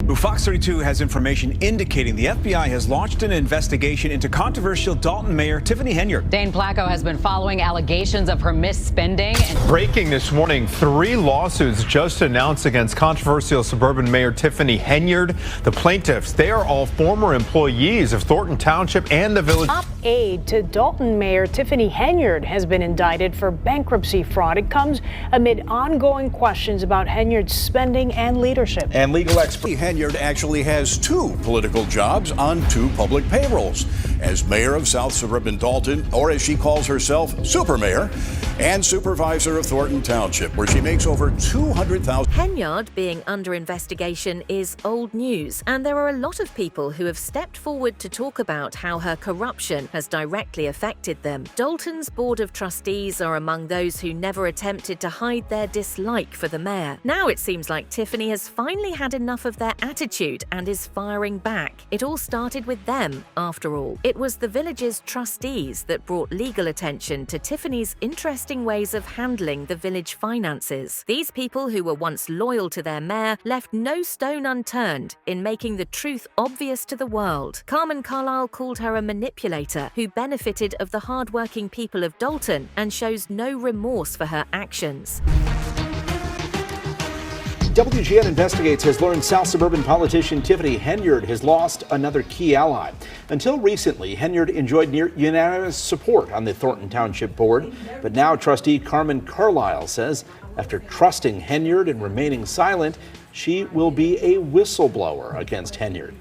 Fox 32 has information indicating the FBI has launched an investigation into controversial Dolton Mayor Tiffany Henyard. Dane Placco has been following allegations of her misspending. Breaking this morning, 3 lawsuits just announced against controversial suburban Mayor Tiffany Henyard. The plaintiffs, they are all former employees of Thornton Township and the village. Top aide to Dolton Mayor Tiffany Henyard has been indicted for bankruptcy fraud. It comes amid ongoing questions about Henyard's spending and leadership. And legal expert Henyard actually has 2 political jobs on 2 public payrolls as mayor of South Suburban Dolton, or as she calls herself, Super Mayor, and supervisor of Thornton Township, where she makes over $200,000. Henyard being under investigation is old news, and there are a lot of people who have stepped forward to talk about how her corruption has directly affected them. Dolton's Board of Trustees are among those who never attempted to hide their dislike for the mayor. Now it seems like Tiffany has finally had enough of their attitude and is firing back. It all started with them, after all. It was the village's trustees that brought legal attention to Tiffany's interesting ways of handling the village finances. These people, who were once loyal to their mayor, left no stone unturned in making the truth obvious to the world. Carmen Carlisle called her a manipulator who benefited of the hard-working people of Dolton and shows no remorse for her actions. WGN Investigates has learned South Suburban politician Tiffany Henyard has lost another key ally. Until recently, Henyard enjoyed near unanimous support on the Thornton Township Board, but now trustee Carmen Carlisle says after trusting Henyard and remaining silent, she will be a whistleblower against Henyard.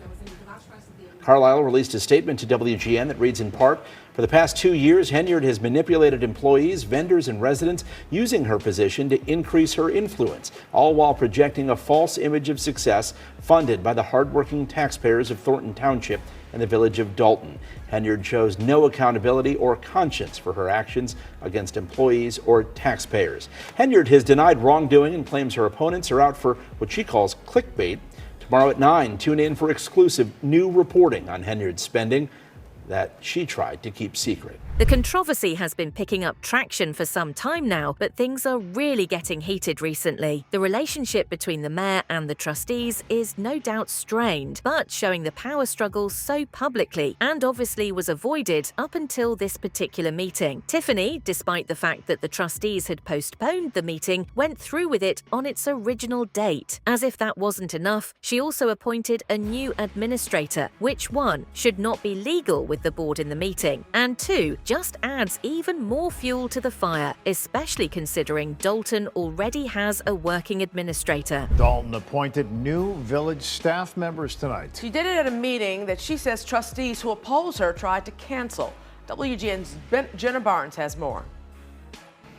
Carlisle released a statement to WGN that reads in part, "For the past 2 years, Henyard has manipulated employees, vendors, and residents using her position to increase her influence, all while projecting a false image of success funded by the hardworking taxpayers of Thornton Township and the village of Dolton. Henyard shows no accountability or conscience for her actions against employees or taxpayers." Henyard has denied wrongdoing and claims her opponents are out for what she calls clickbait. Tomorrow at 9, tune in for exclusive new reporting on Henyard's spending that she tried to keep secret. The controversy has been picking up traction for some time now, but things are really getting heated recently. The relationship between the mayor and the trustees is no doubt strained, but showing the power struggle so publicly and obviously was avoided up until this particular meeting. Tiffany, despite the fact that the trustees had postponed the meeting, went through with it on its original date. As if that wasn't enough, she also appointed a new administrator, which, 1, should not be legal with the board in the meeting, and 2, just adds even more fuel to the fire, especially considering Dolton already has a working administrator. Dolton appointed new village staff members tonight. She did it at a meeting that she says trustees who oppose her tried to cancel. WGN's Jenna Barnes has more.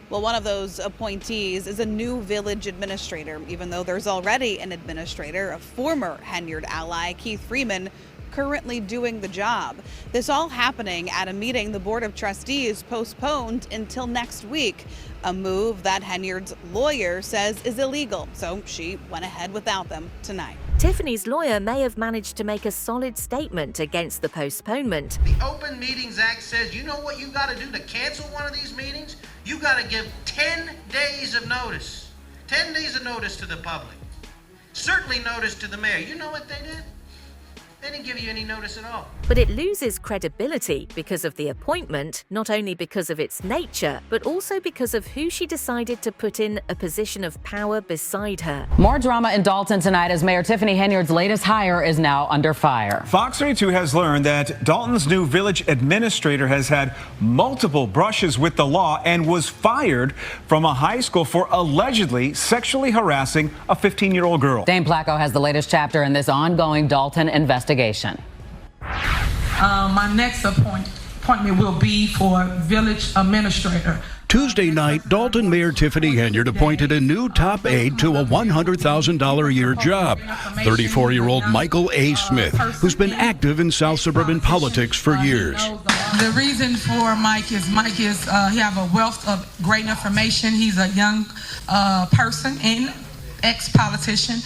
Well, one of those appointees is a new village administrator, even though there's already an administrator, a former Henyard ally, Keith Freeman, currently doing the job. This all happening at a meeting the Board of Trustees postponed until next week, a move that Henyard's lawyer says is illegal, so she went ahead without them tonight. Tiffany's lawyer may have managed to make a solid statement against the postponement. The Open Meetings Act says, you know what you got to do to cancel one of these meetings? You got to give 10 days of notice. 10 days of notice to the public. Certainly notice to the mayor. You know what they did? They didn't give you any notice at all. But it loses credibility because of the appointment, not only because of its nature, but also because of who she decided to put in a position of power beside her. More drama in Dolton tonight as Mayor Tiffany Henyard's latest hire is now under fire. Fox 32 has learned that Dolton's new village administrator has had multiple brushes with the law and was fired from a high school for allegedly sexually harassing a 15-year-old girl. Dane Placco has the latest chapter in this ongoing Dolton investigation. My next appointment will be for village administrator. Tuesday night, Dolton Mayor Tiffany Henyard appointed a new top aide to a $100,000 a year job, 34-year-old Michael A. Smith, who's been active in South Suburban politics for years. The reason for Mike is he have a wealth of great information. He's a young person, and ex-politician.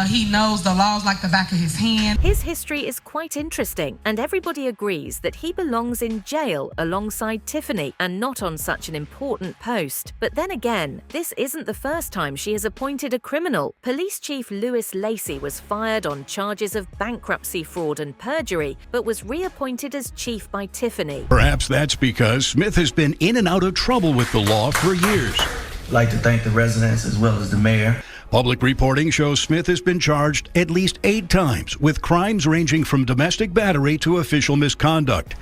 He knows the laws like the back of his hand. His history is quite interesting, and everybody agrees that he belongs in jail alongside Tiffany and not on such an important post. But then again, this isn't the first time she has appointed a criminal. Police Chief Lewis Lacey was fired on charges of bankruptcy fraud and perjury, but was reappointed as chief by Tiffany. Perhaps that's because Smith has been in and out of trouble with the law for years. I'd like to thank the residents as well as the mayor. Public reporting shows Smith has been charged at least 8 times with crimes ranging from domestic battery to official misconduct.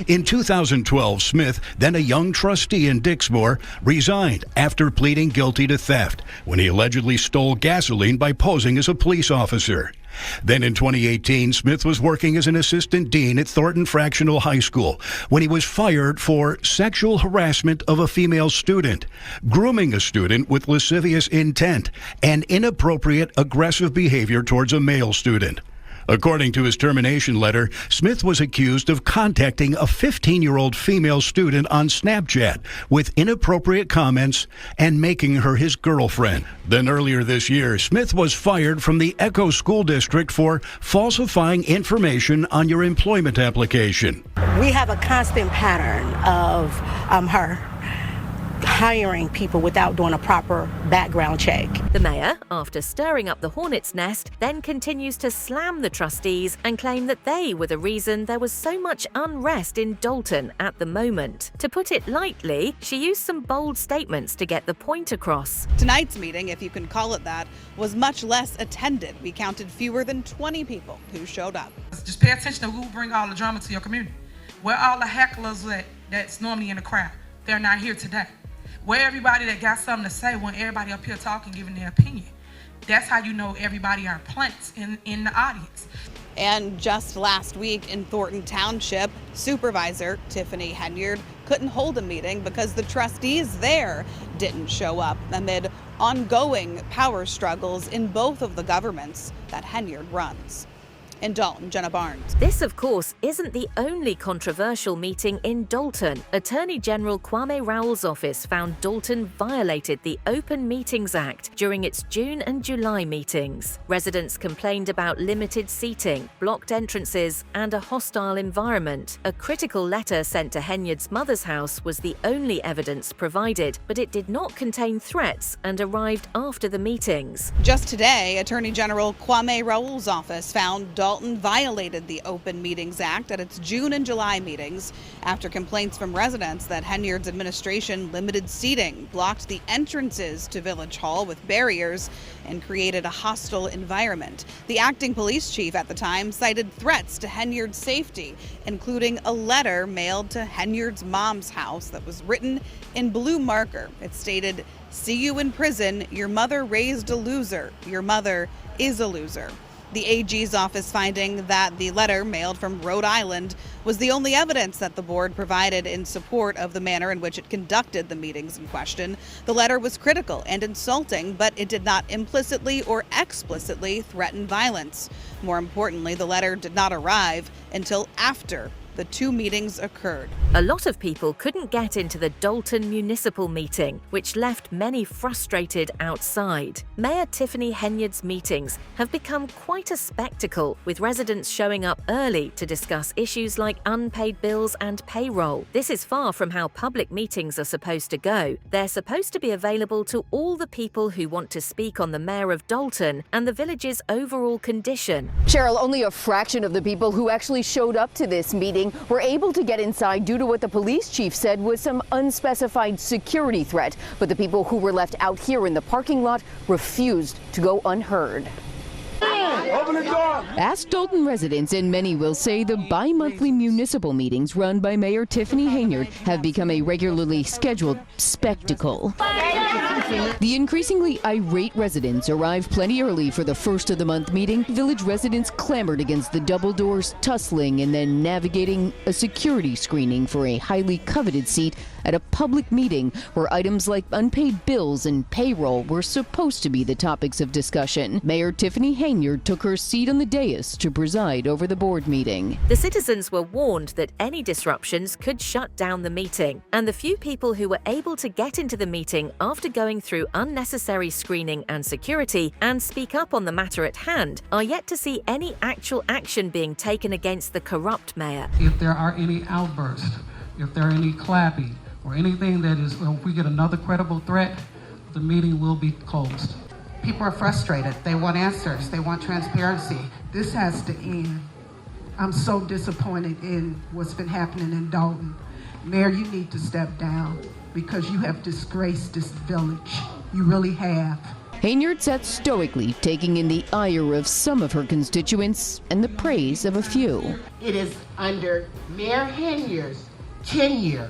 In 2012, Smith, then a young trustee in Dixmoor, resigned after pleading guilty to theft when he allegedly stole gasoline by posing as a police officer. Then in 2018, Smith was working as an assistant dean at Thornton Fractional High School when he was fired for sexual harassment of a female student, grooming a student with lascivious intent, and inappropriate aggressive behavior towards a male student. According to his termination letter, Smith was accused of contacting a 15-year-old female student on Snapchat with inappropriate comments and making her his girlfriend. Then earlier this year, Smith was fired from the Echo School District for falsifying information on your employment application. We have a constant pattern of her hiring people without doing a proper background check. The mayor, after stirring up the hornet's nest, then continues to slam the trustees and claim that they were the reason there was so much unrest in Dolton at the moment. To put it lightly, she used some bold statements to get the point across. Tonight's meeting, if you can call it that, was much less attended. We counted fewer than 20 people who showed up. Just pay attention to who bring all the drama to your community. Where all the hecklers that's normally in the crowd, they're not here today. Where everybody that got something to say when everybody up here talking, giving their opinion. That's how you know everybody are plants in the audience. And just last week in Thornton Township, Supervisor Tiffany Henyard couldn't hold a meeting because the trustees there didn't show up amid ongoing power struggles in both of the governments that Henyard runs. In Dolton, Jenna Barnes. This, of course, isn't the only controversial meeting in Dolton. Attorney General Kwame Raoul's office found Dolton violated the Open Meetings Act during its June and July meetings. Residents complained about limited seating, blocked entrances, and a hostile environment. A critical letter sent to Henyard's mother's house was the only evidence provided, but it did not contain threats and arrived after the meetings. Just today, Attorney General Kwame Raoul's office found Dolton violated the Open Meetings Act at its June and July meetings after complaints from residents that Henyard's administration limited seating, blocked the entrances to Village Hall with barriers, and created a hostile environment. The acting police chief at the time cited threats to Henyard's safety, including a letter mailed to Henyard's mom's house that was written in blue marker. It stated, "See you in prison. Your mother raised a loser. Your mother is a loser." The AG's office finding that the letter mailed from Rhode Island was the only evidence that the board provided in support of the manner in which it conducted the meetings in question. The letter was critical and insulting, but it did not implicitly or explicitly threaten violence. More importantly, the letter did not arrive until after the 2 meetings occurred. A lot of people couldn't get into the Dolton municipal meeting, which left many frustrated outside. Mayor Tiffany Henyard's meetings have become quite a spectacle, with residents showing up early to discuss issues like unpaid bills and payroll. This is far from how public meetings are supposed to go. They're supposed to be available to all the people who want to speak on the mayor of Dolton and the village's overall condition. Cheryl, only a fraction of the people who actually showed up to this meeting were able to get inside due to what the police chief said was some unspecified security threat. But the people who were left out here in the parking lot refused to go unheard. Open the door. Ask Dolton residents, and many will say the bi-monthly municipal meetings run by Mayor Tiffany Henyard have become a regularly scheduled spectacle. The increasingly irate residents arrived plenty early for the first of the month meeting. Village residents clamored against the double doors, tussling and then navigating a security screening for a highly coveted seat at a public meeting where items like unpaid bills and payroll were supposed to be the topics of discussion. Mayor Tiffany Henyard Henyard took her seat on the dais to preside over the board meeting. The citizens were warned that any disruptions could shut down the meeting, and the few people who were able to get into the meeting after going through unnecessary screening and security and speak up on the matter at hand are yet to see any actual action being taken against the corrupt mayor. If there are any outbursts, if there are any clapping, or anything that is, if we get another credible threat, the meeting will be closed. People are frustrated. They want answers. They want transparency. This has to end. I'm so disappointed in what's been happening in Dolton. Mayor, you need to step down because you have disgraced this village. You really have. Henyard sat stoically, taking in the ire of some of her constituents and the praise of a few. It is under Mayor Henyard's tenure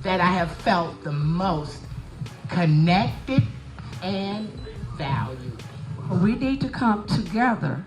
that I have felt the most connected and valued. We need to come together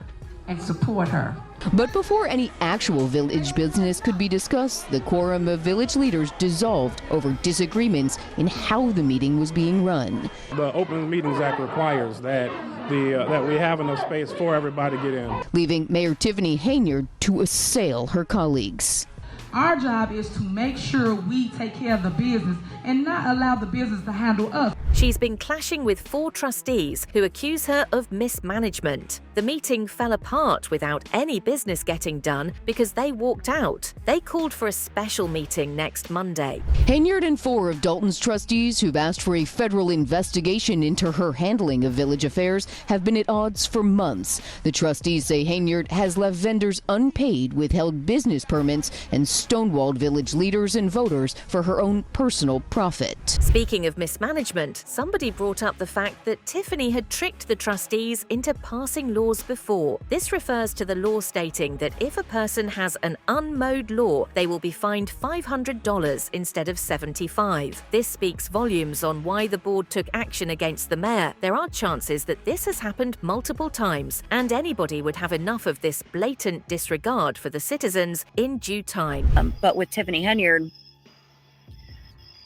and support her. But before any actual village business could be discussed, the quorum of village leaders dissolved over disagreements in how the meeting was being run. The Open Meetings Act requires that we have enough space for everybody to get in, leaving Mayor Tiffany Henyard to assail her colleagues. Our job is to make sure we take care of the business and not allow the business to handle us. She's been clashing with 4 trustees who accuse her of mismanagement. The meeting fell apart without any business getting done because they walked out. They called for a special meeting next Monday. Henyard and 4 of Dolton's trustees who've asked for a federal investigation into her handling of village affairs have been at odds for months. The trustees say Henyard has left vendors unpaid, withheld business permits, and stonewalled village leaders and voters for her own personal profit. Speaking of mismanagement, somebody brought up the fact that Tiffany had tricked the trustees into passing laws before. This refers to the law stating that if a person has an unmowed law, they will be fined $500 instead of $75. This speaks volumes on why the board took action against the mayor. There are chances that this has happened multiple times, and anybody would have enough of this blatant disregard for the citizens in due time. But with Tiffany Henyard,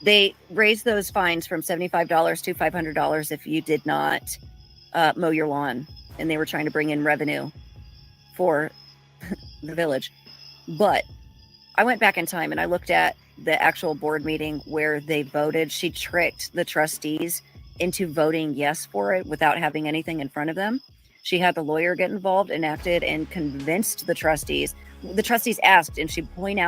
they raised those fines from $75 to $500 if you did not mow your lawn, and they were trying to bring in revenue for the village. But I went back in time and I looked at the actual board meeting where they voted. She tricked the trustees into voting yes for it without having anything in front of them. She had the lawyer get involved and acted and convinced the trustees. The trustees asked, and she pointed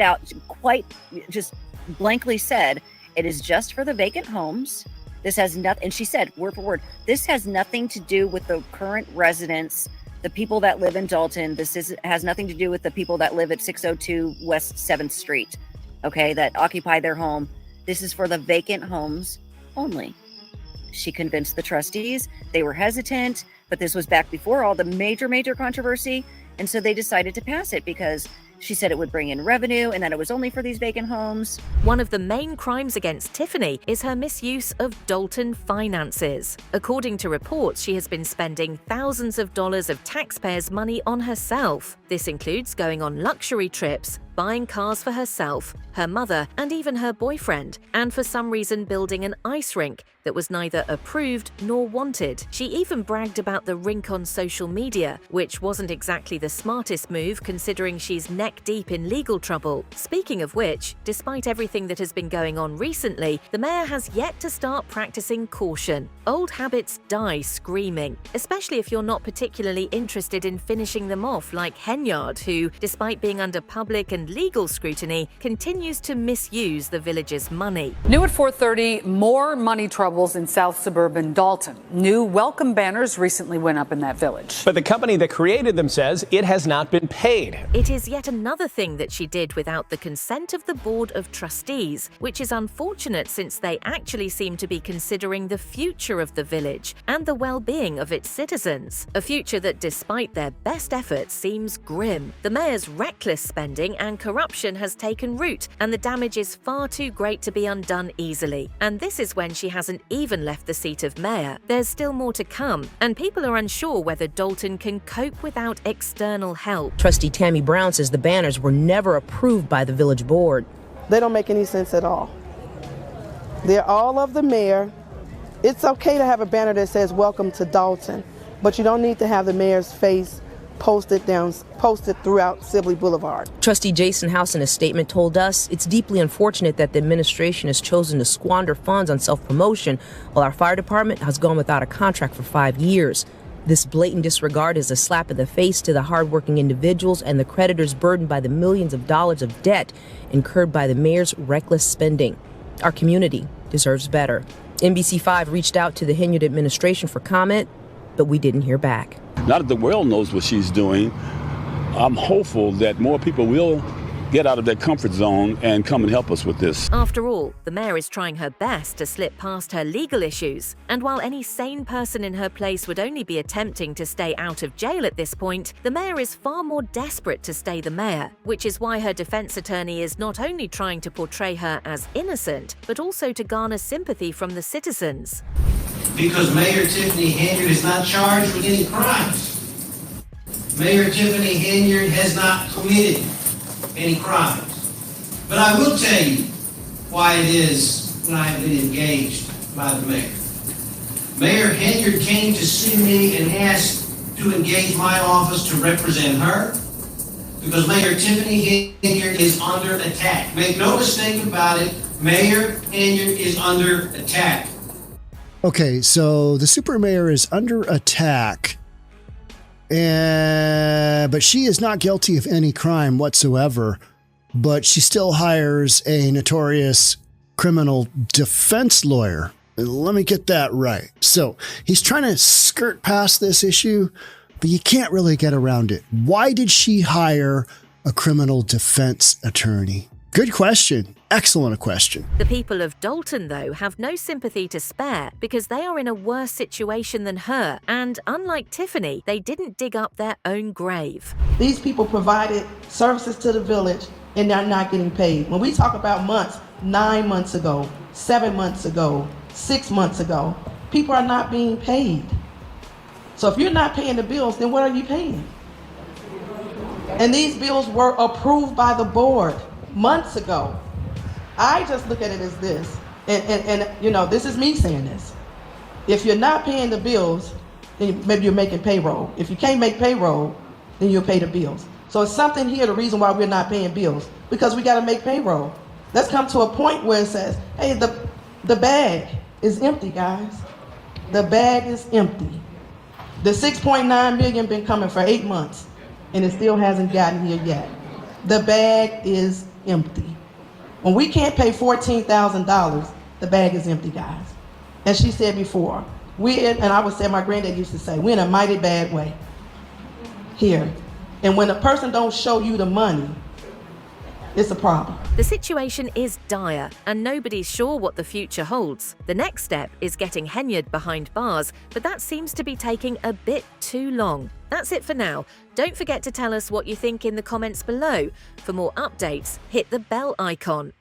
out, quite just blankly said, it is just for the vacant homes. This has nothing, and she said word for word, this has nothing to do with the current residents, the people that live in Dolton. Has nothing to do with the people that live at 602 West 7th Street, okay, that occupy their home. This is for the vacant homes only. She convinced the trustees. They were hesitant, but this was back before all the major controversy. And so they decided to pass it because she said it would bring in revenue and that it was only for these vacant homes. One of the main crimes against Tiffany is her misuse of Dolton finances. According to reports, she has been spending thousands of dollars of taxpayers' money on herself. This includes going on luxury trips, buying cars for herself, her mother, and even her boyfriend, and for some reason building an ice rink that was neither approved nor wanted. She even bragged about the rink on social media, which wasn't exactly the smartest move considering she's neck deep in legal trouble. Speaking of which, despite everything that has been going on recently, the mayor has yet to start practicing caution. Old habits die screaming, especially if you're not particularly interested in finishing them off like Henyard, who, despite being under public and legal scrutiny, continues to misuse the village's money. New at 4:30, more money troubles in South Suburban Dolton. New welcome banners recently went up in that village. But the company that created them says it has not been paid. It is yet another thing that she did without the consent of the Board of Trustees, which is unfortunate since they actually seem to be considering the future of the village and the well-being of its citizens. A future that, despite their best efforts, seems grim. The mayor's reckless spending and corruption has taken root, and the damage is far too great to be undone easily. And this is when she hasn't even left the seat of mayor. There's still more to come, and people are unsure whether Dolton can cope without external help. Trustee Tammy Brown says the banners were never approved by the village board. They don't make any sense at all. They're all of the mayor. It's okay to have a banner that says welcome to Dolton, but you don't need to have the mayor's face posted throughout Sibley Boulevard. Trustee Jason House in a statement told us it's deeply unfortunate that the administration has chosen to squander funds on self-promotion while our fire department has gone without a contract for 5 years. This blatant disregard is a slap in the face to the hardworking individuals and the creditors burdened by the millions of dollars of debt incurred by the mayor's reckless spending. Our community deserves better. NBC5 reached out to the Henyard administration for comment, but we didn't hear back. Now that the world knows what she's doing, I'm hopeful that more people will get out of their comfort zone and come and help us with this. After all, the mayor is trying her best to slip past her legal issues. And while any sane person in her place would only be attempting to stay out of jail at this point, the mayor is far more desperate to stay the mayor, which is why her defense attorney is not only trying to portray her as innocent, but also to garner sympathy from the citizens. Because Mayor Tiffany Henyard is not charged with any crimes. Mayor Tiffany Henyard has not committed any crimes. But I will tell you why it is when I have been engaged by the mayor. Mayor Henyard came to see me and asked to engage my office to represent her because Mayor Tiffany Henyard is under attack. Make no mistake about it, Mayor Henyard is under attack. Okay, so the super mayor is under attack, but she is not guilty of any crime whatsoever, but she still hires a notorious criminal defense lawyer. Let me get that right. So he's trying to skirt past this issue, but you can't really get around it. Why did she hire a criminal defense attorney? Good question. Excellent question. The people of Dolton, though, have no sympathy to spare because they are in a worse situation than her. And unlike Tiffany, they didn't dig up their own grave. These people provided services to the village and they're not getting paid. When we talk about months, 9 months ago, 7 months ago, 6 months ago, people are not being paid. So if you're not paying the bills, then what are you paying? And these bills were approved by the board months ago. I just look at it as this, and you know, this is me saying this. If you're not paying the bills, then maybe you're making payroll. If you can't make payroll, then you'll pay the bills. So it's something here, the reason why we're not paying bills, because we gotta make payroll. Let's come to a point where it says, hey, the bag is empty, guys. The bag is empty. The 6.9 million been coming for 8 months, and it still hasn't gotten here yet. The bag is empty. When we can't pay $14,000, the bag is empty, guys. And she said before, and I would say, my granddad used to say, we're in a mighty bad way here. And when a person don't show you the money, it's a problem. The situation is dire, and nobody's sure what the future holds. The next step is getting Henyard behind bars, but that seems to be taking a bit too long. That's it for now. Don't forget to tell us what you think in the comments below. For more updates, hit the bell icon.